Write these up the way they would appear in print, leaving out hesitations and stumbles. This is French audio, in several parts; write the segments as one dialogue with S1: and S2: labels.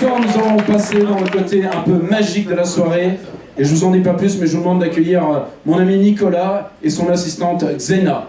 S1: soir, nous allons passer dans le côté un peu magique de la soirée. Et je vous en dis pas plus, mais je vous demande d'accueillir mon ami Nicolas et son assistante Xena.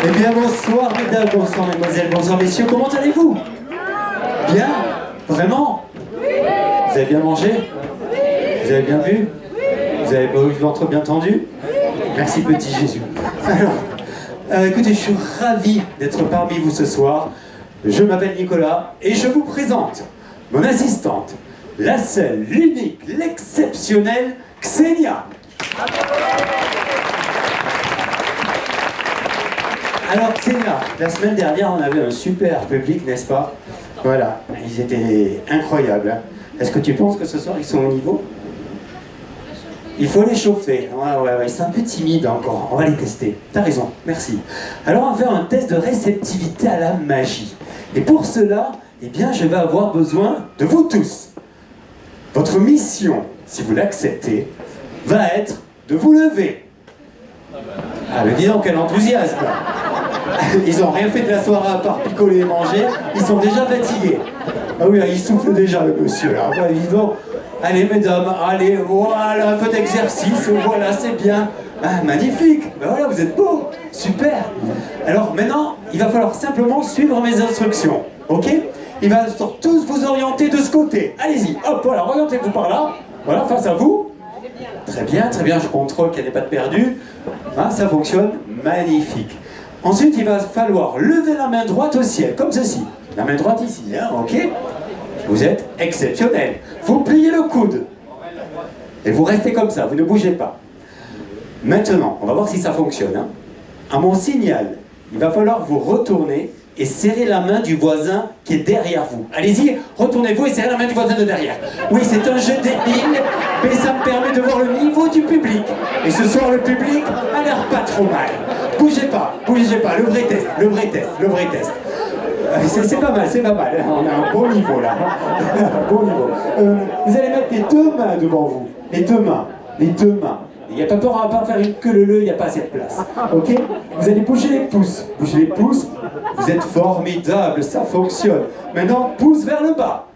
S2: Eh bien bonsoir mesdames, bonsoir mesdemoiselles, bonsoir messieurs, comment allez-vous? Bien? Vraiment? Vous avez bien mangé? Vous avez bien bu? Vous avez pas eu le ventre bien tendu? Merci petit Jésus. Alors, écoutez, je suis ravi d'être parmi vous ce soir. Je m'appelle Nicolas et je vous présente mon assistante, la seule, l'unique, l'exceptionnelle Xenia. Alors Xenia, la semaine dernière on avait un super public, n'est-ce pas? Voilà, ils étaient incroyables. Hein. Est-ce que tu penses que ce soir ils sont au niveau? Il faut les chauffer. Ouais, c'est un peu timide encore. On va les tester. T'as raison, merci. Alors on va faire un test de réceptivité à la magie. Et pour cela, eh bien, je vais avoir besoin de vous tous. Votre mission, si vous l'acceptez, va être de vous lever Ah, mais dis donc, quel enthousiasme! Ils ont rien fait de la soirée à part picoler et manger, ils sont déjà fatigués. Ah oui, il souffle déjà le monsieur là. Bah, dis donc. Allez mesdames, allez, voilà, un peu d'exercice, voilà, c'est bien. Ah, magnifique, ben voilà, vous êtes beaux, super. Alors maintenant, il va falloir simplement suivre mes instructions, ok? Il va tous vous orienter de ce côté. Allez-y, hop, voilà, orientez-vous par là, voilà, face à vous. Très bien, je contrôle qu'il n'y ait pas de perdu. Ah, ça fonctionne, magnifique. Ensuite, il va falloir lever la main droite au ciel, comme ceci. La main droite ici, hein, ok? Vous êtes exceptionnel. Vous pliez le coude. Et vous restez comme ça, vous ne bougez pas. Maintenant, on va voir si ça fonctionne. Hein. À mon signal, il va falloir vous retourner et serrer la main du voisin qui est derrière vous. Allez-y, retournez-vous et serrez la main du voisin de derrière. Oui, c'est un jeu débile, mais ça me permet de voir le niveau du public. Et ce soir, le public a l'air pas trop mal. Bougez pas, le vrai test, le vrai test. C'est pas mal, on a un bon niveau là. Un bon niveau. Vous allez mettre les deux mains devant vous. Les deux mains. Il n'y a pas peur, on va pas faire une queue leu, il n'y a pas assez de place. Ok? Vous allez bouger les pouces. Vous êtes formidable, ça fonctionne. Maintenant, pouce vers le bas.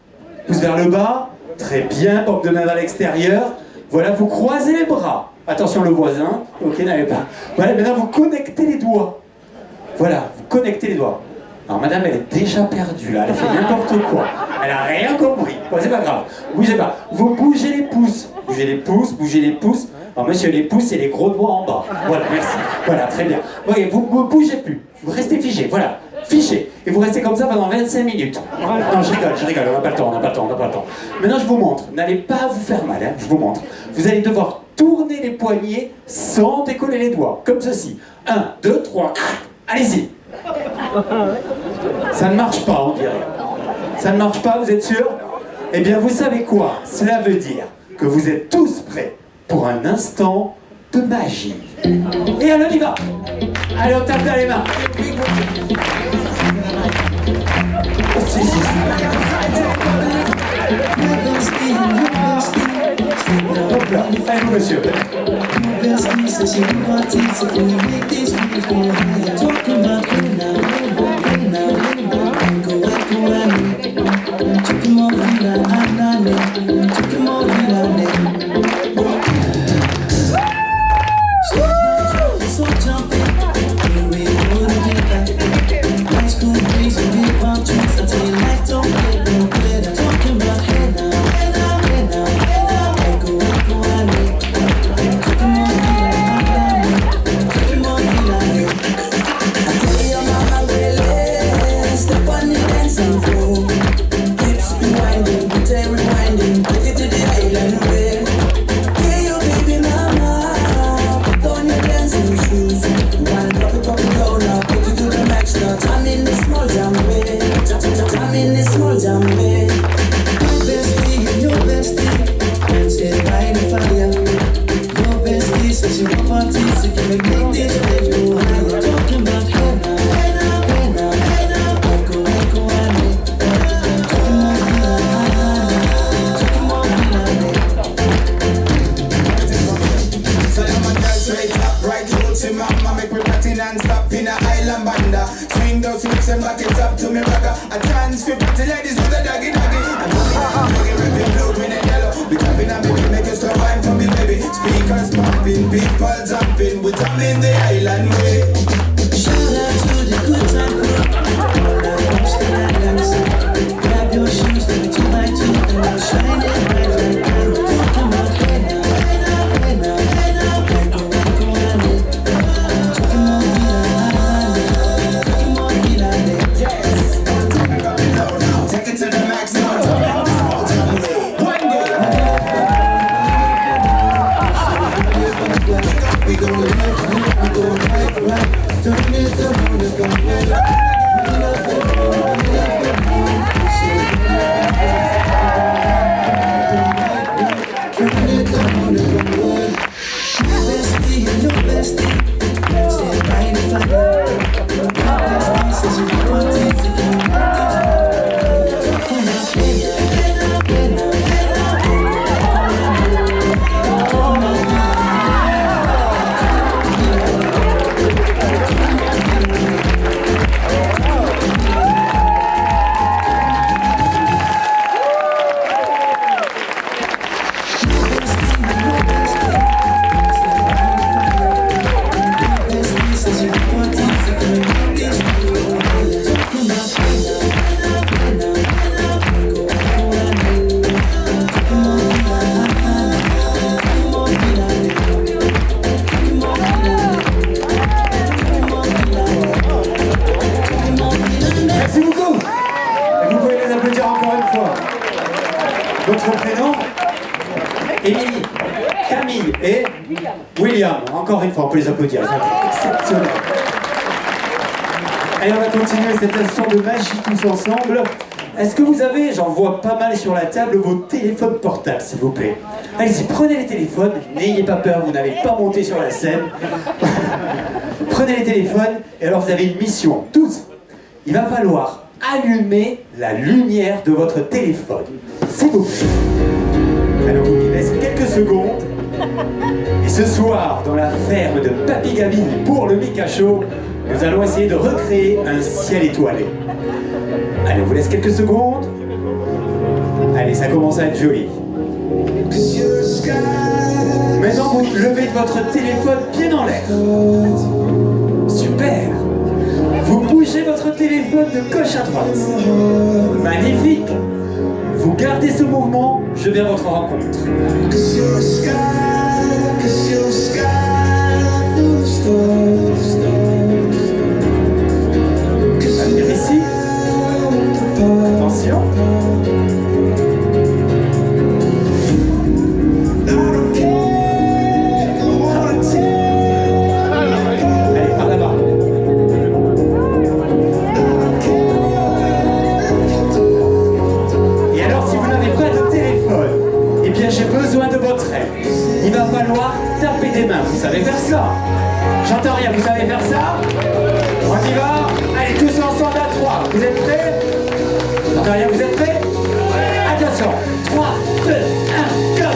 S2: Très bien, pompe de main vers l'extérieur. Voilà, vous croisez les bras. Attention le voisin. Ok, n'allez pas. Voilà, maintenant vous connectez les doigts. Alors madame, elle est déjà perdue là, elle fait n'importe quoi. Elle a rien compris. Bon, c'est pas grave. Bougez pas. Vous bougez les pouces. Alors monsieur, les pouces, c'est les gros doigts en bas. Voilà, merci. Voilà, très bien. Voyez, vous ne bougez plus. Vous restez figé. Voilà. Figé. Et vous restez comme ça pendant 25 minutes. Non, je rigole. On n'a pas le temps. Maintenant, je vous montre. N'allez pas vous faire mal, hein. Je vous montre. Vous allez devoir tourner les poignets sans décoller les doigts. Comme ceci. 1, 2, 3. Allez-y. Ça ne marche pas, on dirait. Ça ne marche pas, vous êtes sûr? Eh bien, vous savez quoi? Cela veut dire que vous êtes tous prêts pour un instant de magie. Et alors, on y va. Allez, on tape dans les mains. Oh, si. Hop là, allez, monsieur.
S3: We go
S2: Émilie, Camille et William. Encore une fois, on peut les applaudir. C'est exceptionnel. Allez, on va continuer cette instant de magie tous ensemble. Est-ce que vous avez, j'en vois pas mal sur la table, vos téléphones portables, s'il vous plaît? Allez-y, prenez les téléphones, n'ayez pas peur, vous n'allez pas monter sur la scène. Prenez les téléphones, et alors vous avez une mission, tous. Il va falloir allumer la lumière de votre téléphone, s'il vous plaît. Alors, vous laissez quelques secondes. Et ce soir, dans la ferme de Papy Gabi pour le Mika Show, nous allons essayer de recréer un ciel étoilé. Allez, on vous laisse quelques secondes. Allez, ça commence à être joli. Maintenant, vous levez votre téléphone bien en l'air. Super. Vous bougez votre téléphone de gauche à droite. Magnifique. Vous gardez ce mouvement, je viens à votre rencontre. On va venir ici. Attention. Allez, par là-bas. Et alors, si vous n'avez pas de téléphone, eh bien, j'ai besoin de votre aide. Il va falloir taper des mains. Vous savez faire ça? J'entends rien. Vous savez faire ça? On y va. Allez, tous ensemble à 3. Vous êtes prêts? J'entends rien. Vous êtes prêts? Attention. 3, 2, 1, go!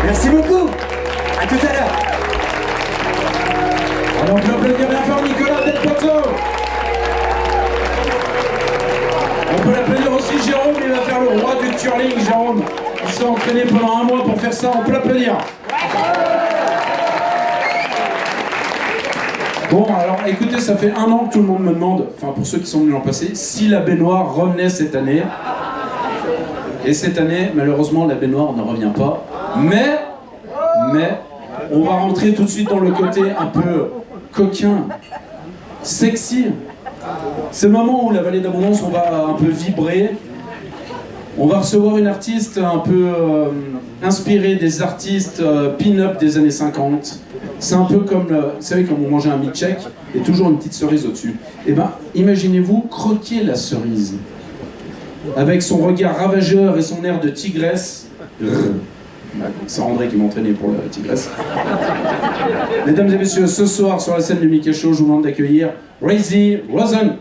S2: Merci beaucoup. À tout à l'heure.
S1: Alors on peut applaudir bien fort Nicolas Del Pozzo. On peut l'applaudir aussi Jérôme, il va faire le roi du curling, Jérôme. Il s'est entraîné pendant un mois pour faire ça, on peut l'applaudir. Bon, alors Alors écoutez, ça fait 1 an que tout le monde me demande, enfin pour ceux qui sont venus l'an passé, si la baignoire revenait cette année. Et cette année, malheureusement, la baignoire ne revient pas. Mais, on va rentrer tout de suite dans le côté un peu coquin, sexy. C'est le moment où la vallée d'Abondance, on va un peu vibrer. On va recevoir une artiste un peu inspirée des artistes pin-up des années 50. C'est un peu comme, vous savez, quand vous mangez un milkshake, il y a toujours une petite cerise au-dessus. Et ben, imaginez-vous croquer la cerise. Avec son regard ravageur et son air de tigresse. C'est André qui m'entraînait pour la tigresse. Mesdames et messieurs, ce soir sur la scène du Mickey Show, je vous demande d'accueillir Razy Rosen.